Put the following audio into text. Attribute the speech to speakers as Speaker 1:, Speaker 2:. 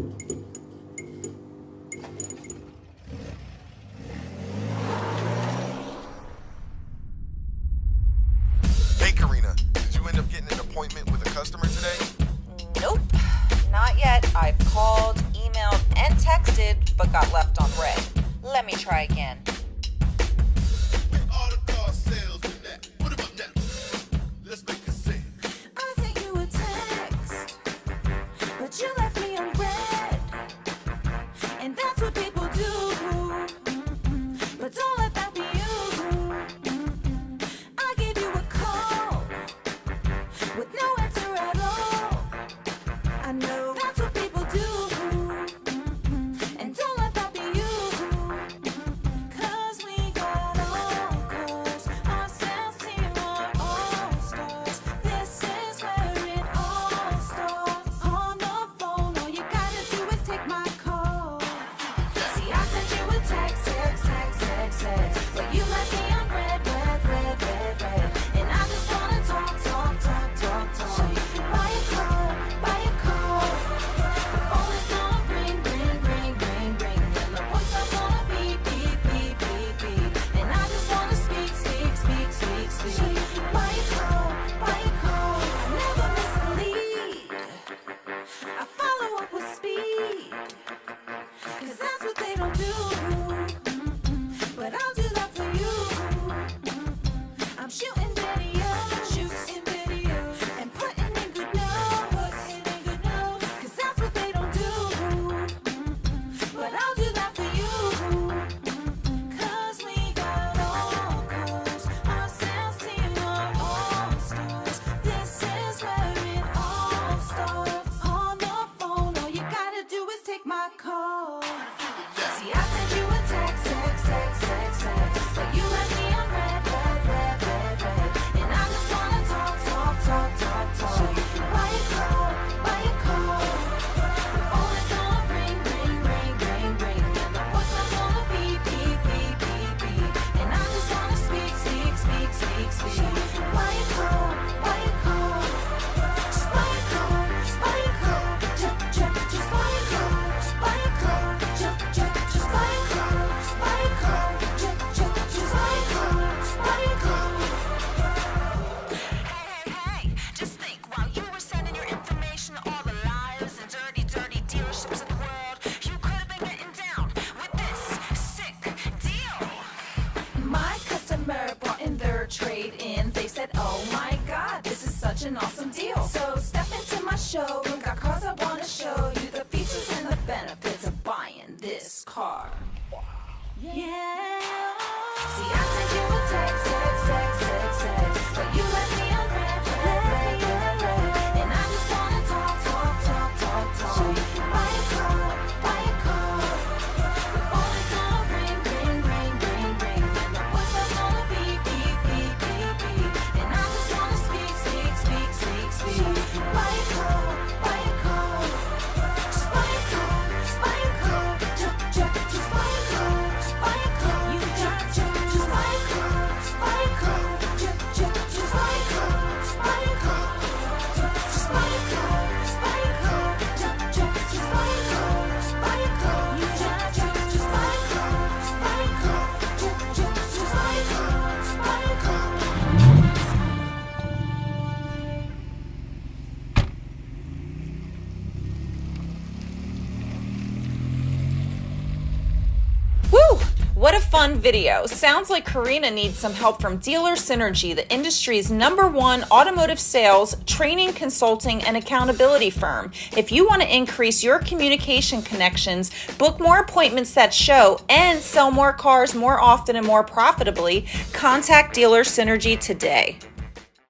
Speaker 1: Hey Karina, did you end up getting an appointment with a customer today?
Speaker 2: Nope, not yet. I've called, emailed, and texted, but got left on red. Let me try again.
Speaker 3: All the car sales with that. Put 'em up now. Let's make a sing.
Speaker 4: I sent you a text, but you left me on red. And that's what people do. But don't let that be you. I gave you a call with no answer at all. I know that's what people do. And don't let that be you. 'Cause we got all cars. Our sales team are all stars. This is where it all starts. On the phone, all you gotta do is take my call. See, I sent you a text, but you left me on red. And I just wanna talk. Buy a car. The phone is gonna ring. And the voicemail's gonna beep. And I just wanna speak. Buy a car. I never miss a lead. I follow up with speed. 'Cause that's what they don't do. But I'll do that for you. I'm shooting video. And putting in good notes. 'Cause that's what they don't do. But I'll do that for you. 'Cause we got all cars. Our sales team are all stars. This is where it all starts. On the phone, all you gotta do is take my call. See, I sent you a text, but you left me on red. And I just wanna talk. Buy a car. The phone is gonna ring. And the voicemail's gonna beep. And I just wanna speak. Buy a car. Just buy a car. Just buy a car. Just buy a car. Just buy a car. Just buy a car. Hey, just think, while you were sending your information to all the liars and dirty dealerships of the world, you could have been getting down with this sick deal. My customer brought in their trade-in. They said, oh my God, this is such an awesome deal. So step into my showroom, got cars I want to show you, the features and the benefits of buying this car. Yeah. See, I sent you a text, but you left me on red. And I just wanna talk. Buy a car. The phone is gonna ring. And the voicemail's gonna beep. And I just wanna speak. Buy a car. Just buy a car. Just buy a car. You got just buy a car. Just buy a car. Just buy a car. Just buy a car. Just buy a car. Just buy a car. Just buy a car. Just buy a car. You got just buy a car. Just buy a car. Just buy a car. Just buy a car.
Speaker 2: Woo! What a fun video. Sounds like Karina needs some help from Dealer Synergy, the industry's #1 automotive sales, training, consulting, and accountability firm. If you want to increase your communication connections, book more appointments that show, and sell more cars more often and more profitably, contact Dealer Synergy today.